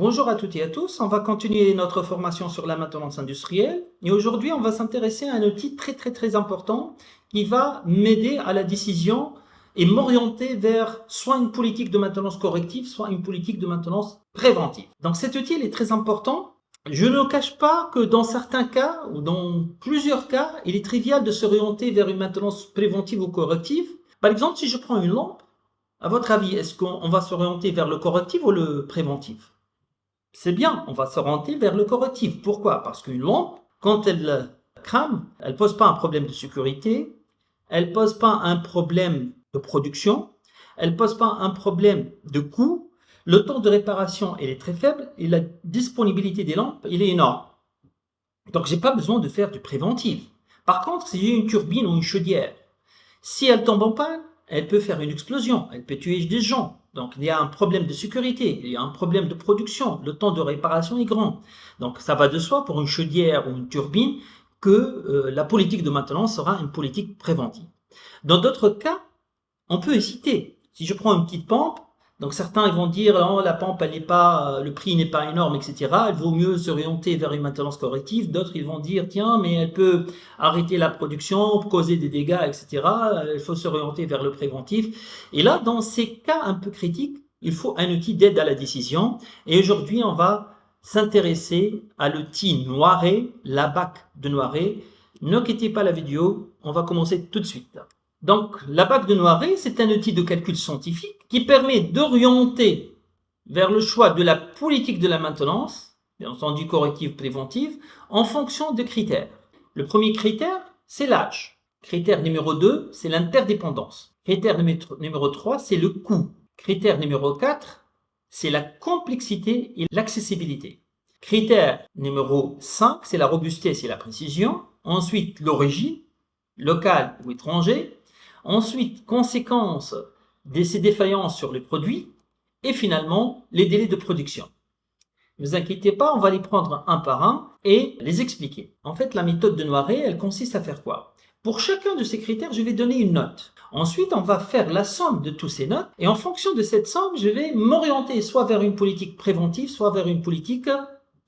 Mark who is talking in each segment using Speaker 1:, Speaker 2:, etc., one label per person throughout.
Speaker 1: Bonjour à toutes et à tous, on va continuer notre formation sur la maintenance industrielle et aujourd'hui on va s'intéresser à un outil très important qui va m'aider à la décision et m'orienter vers soit une politique de maintenance corrective, soit une politique de maintenance préventive. Donc cet outil il est très important. Je ne cache pas que dans certains cas ou dans plusieurs cas, il est trivial de s'orienter vers une maintenance préventive ou corrective. Par exemple, si je prends une lampe, à votre avis, est-ce qu'on va s'orienter vers le correctif ou le préventif? C'est bien, on va s'orienter vers le correctif. Pourquoi? Parce qu'une lampe, quand elle crame, elle ne pose pas un problème de sécurité, elle ne pose pas un problème de production, elle ne pose pas un problème de coût, le temps de réparation il est très faible et la disponibilité des lampes il est énorme. Donc j'ai pas besoin de faire du préventif. Par contre, si j'ai une turbine ou une chaudière, si elle tombe en panne, elle peut faire une explosion, elle peut tuer des gens. Donc il y a un problème de sécurité, il y a un problème de production, le temps de réparation est grand. Donc ça va de soi pour une chaudière ou une turbine que la politique de maintenance sera une politique préventive. Dans d'autres cas, on peut hésiter. Si je prends une petite pompe, donc certains ils vont dire oh, la pompe elle n'est pas, le prix n'est pas énorme, etc. Il vaut mieux s'orienter vers une maintenance corrective. D'autres ils vont dire tiens mais elle peut arrêter la production, causer des dégâts, etc. Il faut s'orienter vers le préventif. Et là dans ces cas un peu critiques, il faut un outil d'aide à la décision. Et aujourd'hui on va s'intéresser à l'outil Noiret, la BAC de Noiret. Ne quittez pas la vidéo, on va commencer tout de suite. Donc, la BAC de Noiret, c'est un outil de calcul scientifique qui permet d'orienter vers le choix de la politique de la maintenance, bien entendu corrective, préventive, en fonction de critères. Le premier critère, c'est l'âge. Critère numéro 2, c'est l'interdépendance. Critère numéro 3, c'est le coût. Critère numéro 4, c'est la complexité et l'accessibilité. Critère numéro 5, c'est la robustesse et la précision. Ensuite, l'origine, locale ou étranger. Ensuite, conséquences de ces défaillances sur les produits. Et finalement, les délais de production. Ne vous inquiétez pas, on va les prendre un par un et les expliquer. En fait, la méthode de Noiret, elle consiste à faire quoi? Pour chacun de ces critères, je vais donner une note. Ensuite, on va faire la somme de tous ces notes. Et en fonction de cette somme, je vais m'orienter soit vers une politique préventive, soit vers une politique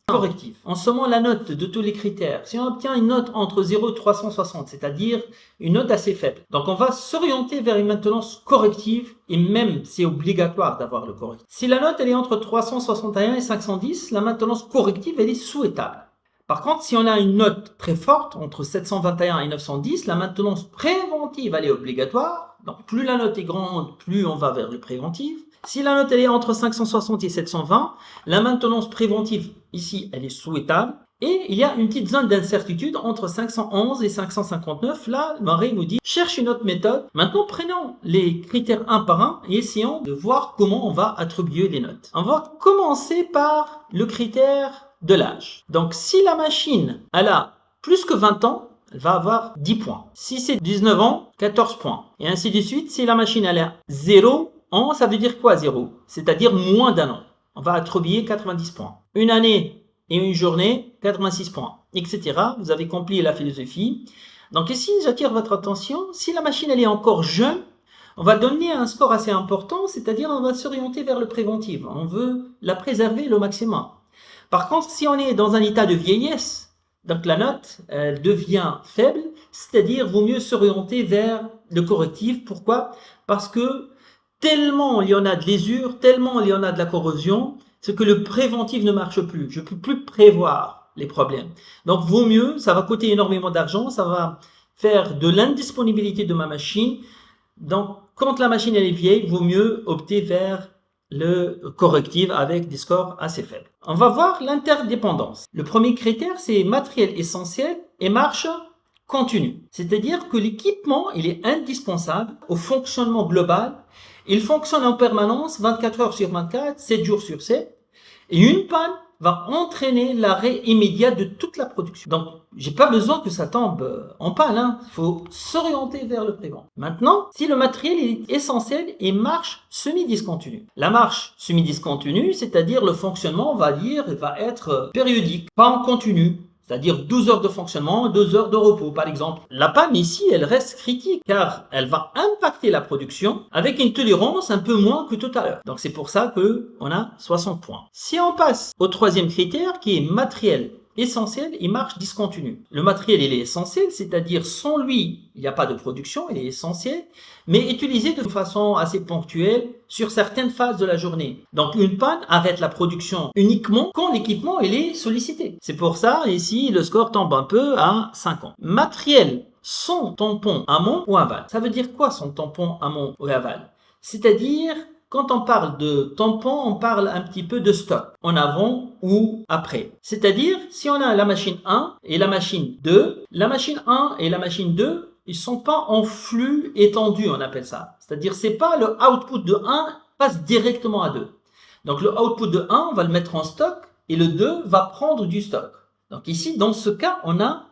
Speaker 1: corrective. En sommant la note de tous les critères, si on obtient une note entre 0 et 360, c'est-à-dire une note assez faible, donc on va s'orienter vers une maintenance corrective et même c'est obligatoire d'avoir le correctif. Si la note elle est entre 361 et 510, la maintenance corrective elle est souhaitable. Par contre, si on a une note très forte, entre 721 et 910, la maintenance préventive elle est obligatoire. Donc plus la note est grande, plus on va vers le préventif. Si la note elle est entre 560 et 720, la maintenance préventive ici elle est souhaitable. Et il y a une petite zone d'incertitude entre 511 et 559. Là, Noiret nous dit cherche une autre méthode. Maintenant, prenons les critères un par un et essayons de voir comment on va attribuer les notes. On va commencer par le critère de l'âge. Donc si la machine elle a plus que 20 ans, elle va avoir 10 points. Si c'est 19 ans, 14 points. Et ainsi de suite. Si la machine elle a 0 ans, ça veut dire quoi 0? C'est-à-dire moins d'un an. On va attribuer 90 points. Une année et une journée, 86 points, etc. Vous avez compris la philosophie. Donc ici, j'attire votre attention. Si la machine elle est encore jeune, on va donner un score assez important, c'est-à-dire on va s'orienter vers le préventif. On veut la préserver le maximum. Par contre, si on est dans un état de vieillesse, donc la note elle devient faible, c'est-à-dire vaut mieux s'orienter vers le correctif. Pourquoi? Parce que tellement il y en a de l'usure, tellement il y en a de la corrosion, c'est que le préventif ne marche plus. Je ne peux plus prévoir les problèmes. Donc, vaut mieux, ça va coûter énormément d'argent, ça va faire de l'indisponibilité de ma machine. Donc, quand la machine elle est vieille, vaut mieux opter vers le correctif avec des scores assez faibles. On va voir l'interdépendance. Le premier critère, c'est matériel essentiel et marche continue. C'est-à-dire que l'équipement, il est indispensable au fonctionnement global. Il fonctionne en permanence 24 heures sur 24, 7 jours sur 7. Et une panne va entraîner l'arrêt immédiat de toute la production. Donc, j'ai pas besoin que ça tombe en panne. Il faut s'orienter vers le prévent. Maintenant, si le matériel est essentiel et marche semi-discontinue. La marche semi-discontinue, c'est-à-dire le fonctionnement, on va dire, va être périodique, pas en continu. c'est-à-dire 12 heures de fonctionnement, 2 heures de repos par exemple. La panne ici, elle reste critique car elle va impacter la production avec une tolérance un peu moins que tout à l'heure. Donc c'est pour ça qu'on a 60 points. Si on passe au troisième critère qui est matériel essentiel et marche discontinue. Le matériel, il est essentiel, c'est-à-dire sans lui, il n'y a pas de production, il est essentiel, mais utilisé de façon assez ponctuelle sur certaines phases de la journée. Donc une panne arrête la production uniquement quand l'équipement il est sollicité. C'est pour ça, ici, le score tombe un peu à 50. Matériel sans tampon amont ou aval. Ça veut dire quoi sans tampon amont ou aval? C'est-à-dire quand on parle de tampon, on parle un petit peu de stock, en avant ou après. C'est-à-dire, si on a la machine 1 et la machine 2, la machine 1 et la machine 2, ils sont pas en flux étendu, on appelle ça. C'est-à-dire, c'est pas le output de 1 passe directement à 2. Donc, le output de 1, on va le mettre en stock et le 2 va prendre du stock. Donc ici, dans ce cas, on a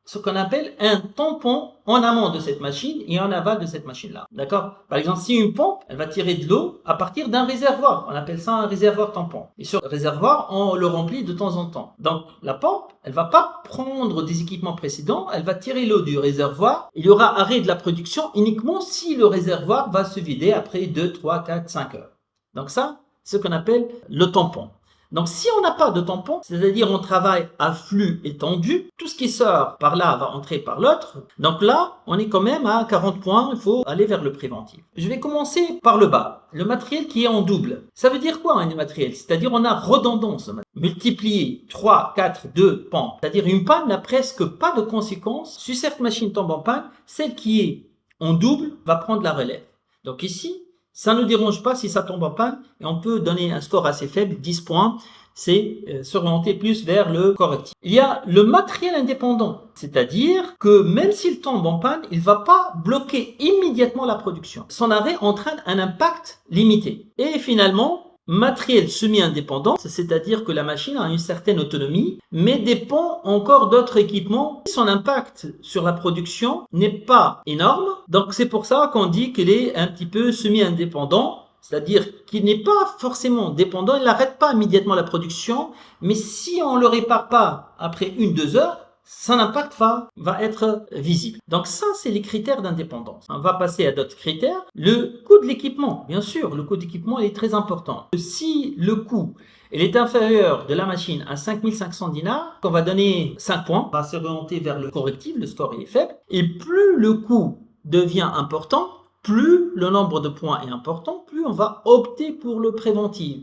Speaker 1: ce qu'on appelle un tampon en amont de cette machine et en aval de cette machine-là. D'accord? Par exemple, si une pompe, elle va tirer de l'eau à partir d'un réservoir. On appelle ça un réservoir tampon. Et sur le réservoir, on le remplit de temps en temps. Donc, la pompe, elle va pas prendre des équipements précédents, elle va tirer l'eau du réservoir. Il y aura arrêt de la production uniquement si le réservoir va se vider après 2, 3, 4, 5 heures. Donc ça, c'est ce qu'on appelle le tampon. Donc, si on n'a pas de tampon, c'est-à-dire on travaille à flux étendu, tout ce qui sort par là va entrer par l'autre. Donc là, on est quand même à 40 points, il faut aller vers le préventif. Je vais commencer par le bas, le matériel qui est en double. Ça veut dire quoi un matériel? C'est-à-dire on a redondance, multiplier 3, 4, 2 pompes. C'est-à-dire une panne n'a presque pas de conséquences. Si cette machine tombe en panne, celle qui est en double va prendre la relève. Donc ici, ça ne nous dérange pas si ça tombe en panne et on peut donner un score assez faible, 10 points. C'est s'orienter plus vers le correctif. Il y a le matériel indépendant, c'est-à-dire que même s'il tombe en panne, il ne va pas bloquer immédiatement la production. Son arrêt entraîne un impact limité. Et finalement, matériel semi-indépendant, c'est-à-dire que la machine a une certaine autonomie, mais dépend encore d'autres équipements. Son impact sur la production n'est pas énorme, donc c'est pour ça qu'on dit qu'il est un petit peu semi-indépendant, c'est-à-dire qu'il n'est pas forcément dépendant, il n'arrête pas immédiatement la production, mais si on ne le répare pas après 1-2 heures, son impact va être visible. Donc ça, c'est les critères d'indépendance. On va passer à d'autres critères. Le coût de l'équipement, bien sûr, le coût d'équipement est très important. Si le coût est inférieur de la machine à 5500 dinars, on va donner 5 points, on va s'orienter vers le correctif, le score est faible. Et plus le coût devient important, plus le nombre de points est important, plus on va opter pour le préventif.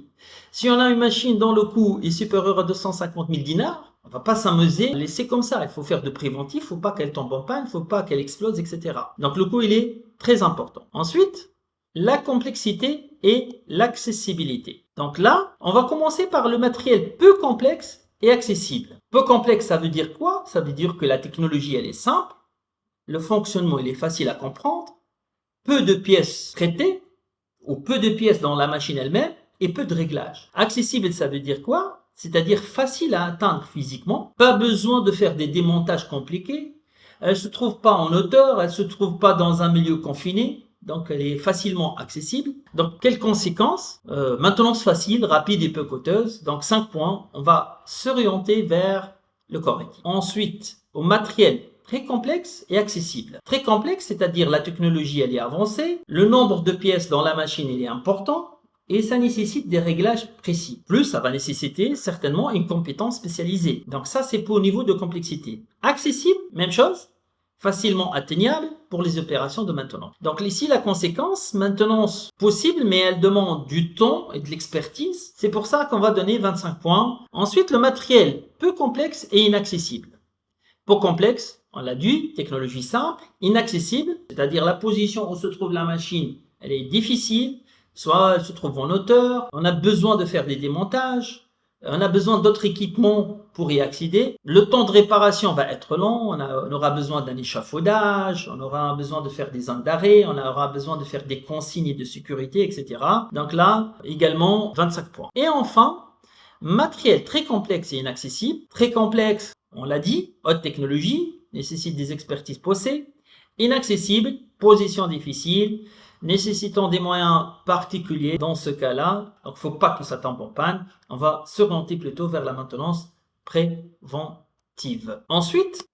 Speaker 1: Si on a une machine dont le coût est supérieur à 250 000 dinars, on ne va pas s'amuser, laisser comme ça. Il faut faire de préventif, il ne faut pas qu'elle tombe en panne, il ne faut pas qu'elle explose, etc. Donc le coût, il est très important. Ensuite, la complexité et l'accessibilité. Donc là, on va commencer par le matériel peu complexe et accessible. Peu complexe, ça veut dire quoi? Ça veut dire que la technologie, elle est simple, le fonctionnement, il est facile à comprendre, peu de pièces traitées, ou peu de pièces dans la machine elle-même, et peu de réglages. Accessible, ça veut dire quoi? C'est-à-dire facile à atteindre physiquement, pas besoin de faire des démontages compliqués, elle ne se trouve pas en hauteur, elle ne se trouve pas dans un milieu confiné, donc elle est facilement accessible. Donc quelles conséquences? Maintenance facile, rapide et peu coûteuse, donc 5 points, on va s'orienter vers le correctif. Ensuite, au matériel très complexe et accessible. Très complexe, c'est-à-dire la technologie elle est avancée, le nombre de pièces dans la machine il est important, et ça nécessite des réglages précis. Plus, ça va nécessiter certainement une compétence spécialisée. Donc ça, c'est pour au niveau de complexité. Accessible, même chose, facilement atteignable pour les opérations de maintenance. Donc ici, la conséquence, maintenance possible, mais elle demande du temps et de l'expertise. C'est pour ça qu'on va donner 25 points. Ensuite, le matériel peu complexe et inaccessible. Peu complexe, on l'a dit, technologie simple, inaccessible, c'est-à-dire la position où se trouve la machine, elle est difficile, soit elle se trouve en hauteur, on a besoin de faire des démontages, on a besoin d'autres équipements pour y accéder. Le temps de réparation va être long, on aura besoin d'un échafaudage, on aura besoin de faire des zones d'arrêt, on aura besoin de faire des consignes de sécurité, etc. Donc là, également 25 points. Et enfin, matériel très complexe et inaccessible. Très complexe, on l'a dit, haute technologie, nécessite des expertises poussées. Inaccessible, position difficile, nécessitant des moyens particuliers dans ce cas-là. Donc, il ne faut pas que ça tombe en panne. On va s'orienter plutôt vers la maintenance préventive. Ensuite,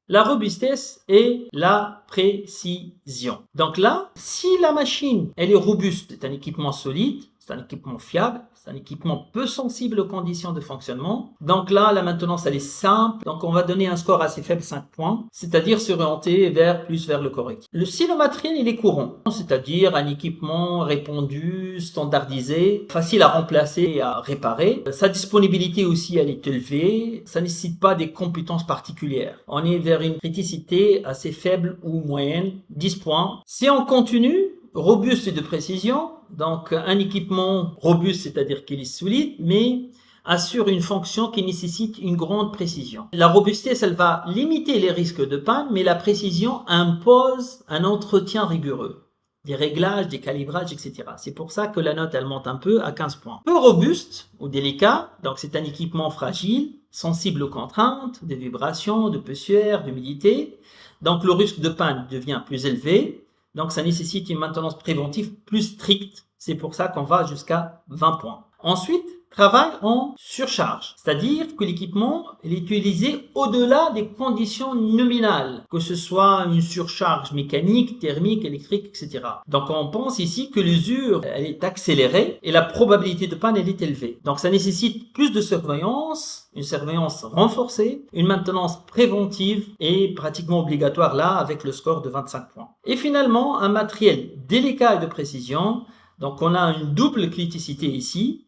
Speaker 1: la robustesse et la précision. Donc là, si la machine elle est robuste, c'est un équipement solide, c'est un équipement fiable, c'est un équipement peu sensible aux conditions de fonctionnement. Donc là, la maintenance elle est simple. Donc on va donner un score assez faible, 5 points, c'est-à-dire s'orienter vers le correct. Si le matériel il est courant, c'est-à-dire un équipement répandu, standardisé, facile à remplacer et à réparer. Sa disponibilité aussi elle est élevée, ça ne nécessite pas des compétences particulières. On est vers une criticité assez faible ou moyenne, 10 points. Si on continue, robuste et de précision, donc un équipement robuste, c'est-à-dire qu'il est solide, mais assure une fonction qui nécessite une grande précision. La robustesse, elle va limiter les risques de panne, mais la précision impose un entretien rigoureux, des réglages, des calibrages, etc. C'est pour ça que la note, elle monte un peu à 15 points. Peu robuste ou délicat, donc c'est un équipement fragile, sensible aux contraintes, des vibrations, de poussière, d'humidité. Donc le risque de panne devient plus élevé. Donc, ça nécessite une maintenance préventive plus stricte. C'est pour ça qu'on va jusqu'à 20 points. Ensuite, travail en surcharge. C'est-à-dire que l'équipement est utilisé au-delà des conditions nominales, que ce soit une surcharge mécanique, thermique, électrique, etc. Donc, on pense ici que l'usure elle est accélérée et la probabilité de panne elle est élevée. Donc, ça nécessite plus de surveillance, une surveillance renforcée, une maintenance préventive et pratiquement obligatoire là avec le score de 25 points. Et finalement, un matériel délicat et de précision. Donc, on a une double criticité ici,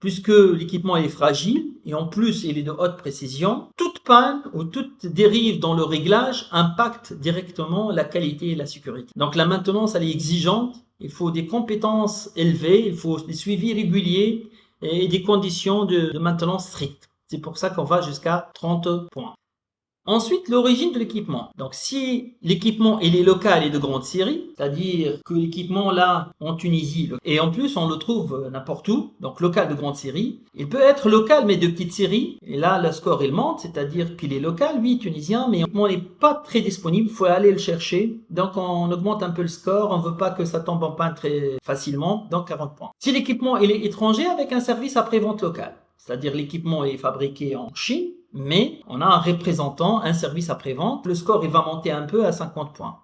Speaker 1: puisque l'équipement est fragile et en plus il est de haute précision. Toute panne ou toute dérive dans le réglage impacte directement la qualité et la sécurité. Donc, la maintenance elle est exigeante. Il faut des compétences élevées, il faut des suivis réguliers et des conditions de maintenance strictes. C'est pour ça qu'on va jusqu'à 30 points. Ensuite, l'origine de l'équipement. Donc, si l'équipement il est local et de grande série, c'est-à-dire que l'équipement là en Tunisie, et en plus on le trouve n'importe où, donc local de grande série, il peut être local mais de petite série, et là le score il monte, c'est-à-dire qu'il est local, oui, tunisien, mais l'équipement n'est pas très disponible, il faut aller le chercher, donc on augmente un peu le score, on ne veut pas que ça tombe en panne très facilement, donc 40 points. Si l'équipement il est étranger avec un service après-vente local, c'est-à-dire l'équipement est fabriqué en Chine, mais on a un représentant, un service après-vente, le score il va monter un peu à 50 points.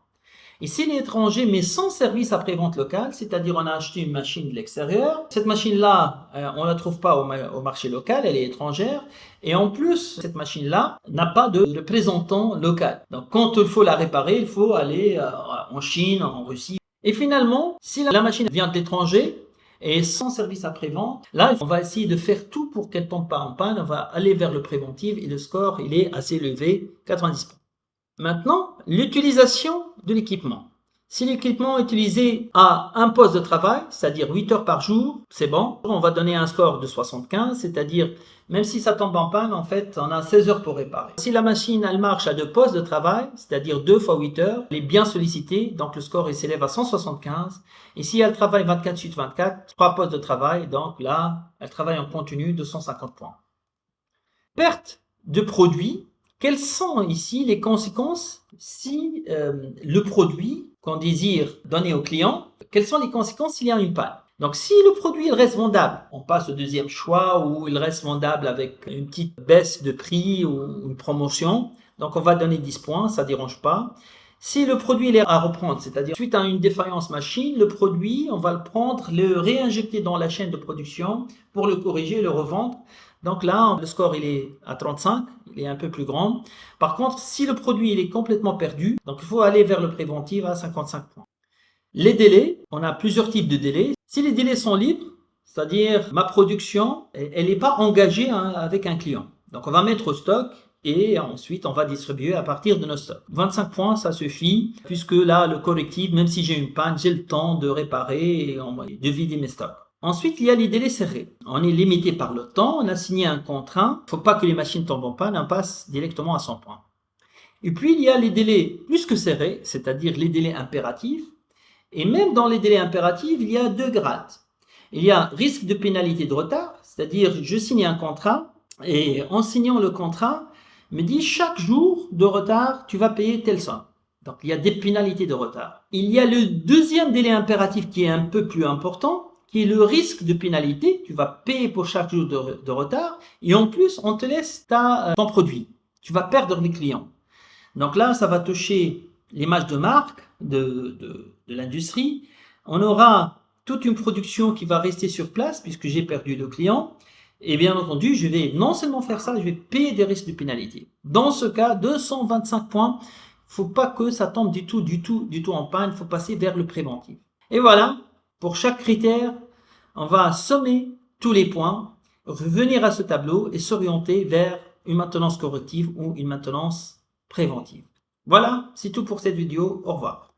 Speaker 1: Et s'il est étranger mais sans service après-vente local, c'est-à-dire on a acheté une machine de l'extérieur, cette machine-là, on ne la trouve pas au marché local, elle est étrangère, et en plus, cette machine-là n'a pas de représentant local. Donc quand il faut la réparer, il faut aller en Chine, en Russie. Et finalement, si la machine vient de l'étranger, et sans service après-vente, là, on va essayer de faire tout pour qu'elle ne tombe pas en panne. On va aller vers le préventif et le score, il est assez élevé, 90 points. Maintenant, l'utilisation de l'équipement. Si l'équipement est utilisé à un poste de travail, c'est-à-dire 8 heures par jour, c'est bon. On va donner un score de 75, c'est-à-dire même si ça tombe en panne, en fait, on a 16 heures pour réparer. Si la machine, elle marche à 2 postes de travail, c'est-à-dire 2 fois 8 heures, elle est bien sollicitée, donc le score il s'élève à 175. Et si elle travaille 24 sur 24, 3 postes de travail, donc là, elle travaille en continu de 150 points. Perte de produit. Quelles sont ici les conséquences si le produit qu'on désire donner au client, quelles sont les conséquences s'il y a une panne? Donc, si le produit il reste vendable, on passe au deuxième choix où il reste vendable avec une petite baisse de prix ou une promotion. Donc, on va donner 10 points, ça ne dérange pas. Si le produit il est à reprendre, c'est-à-dire suite à une défaillance machine, le produit, on va le prendre, le réinjecter dans la chaîne de production pour le corriger et le revendre. Donc là, le score il est à 35, il est un peu plus grand. Par contre, si le produit il est complètement perdu, donc il faut aller vers le préventif à 55 points. Les délais, on a plusieurs types de délais. Si les délais sont libres, c'est-à-dire ma production, elle n'est pas engagée avec un client. Donc on va mettre au stock et ensuite on va distribuer à partir de nos stocks. 25 points, ça suffit, puisque là, le correctif, même si j'ai une panne, j'ai le temps de réparer et de vider mes stocks. Ensuite, il y a les délais serrés. On est limité par le temps, on a signé un contrat. Il ne faut pas que les machines tombent en panne, on passe directement à 100 points. Et puis, il y a les délais plus que serrés, c'est-à-dire les délais impératifs. Et même dans les délais impératifs, il y a 2 grades. Il y a risque de pénalité de retard, c'est-à-dire je signe un contrat et en signant le contrat, me dit chaque jour de retard, tu vas payer telle somme. Donc, il y a des pénalités de retard. Il y a le deuxième délai impératif qui est un peu plus important, qui est le risque de pénalité. Tu vas payer pour chaque jour de retard et en plus, on te laisse ton produit. tu vas perdre les clients. Donc là, ça va toucher l'image de marque de l'industrie. On aura toute une production qui va rester sur place puisque j'ai perdu le client. Et bien entendu, je vais non seulement faire ça, je vais payer des risques de pénalité. Dans ce cas, 225 points, il ne faut pas que ça tombe du tout en panne. Il faut passer vers le préventif. Et voilà, pour chaque critère, on va sommer tous les points, revenir à ce tableau et s'orienter vers une maintenance corrective ou une maintenance préventive. Voilà, c'est tout pour cette vidéo. Au revoir.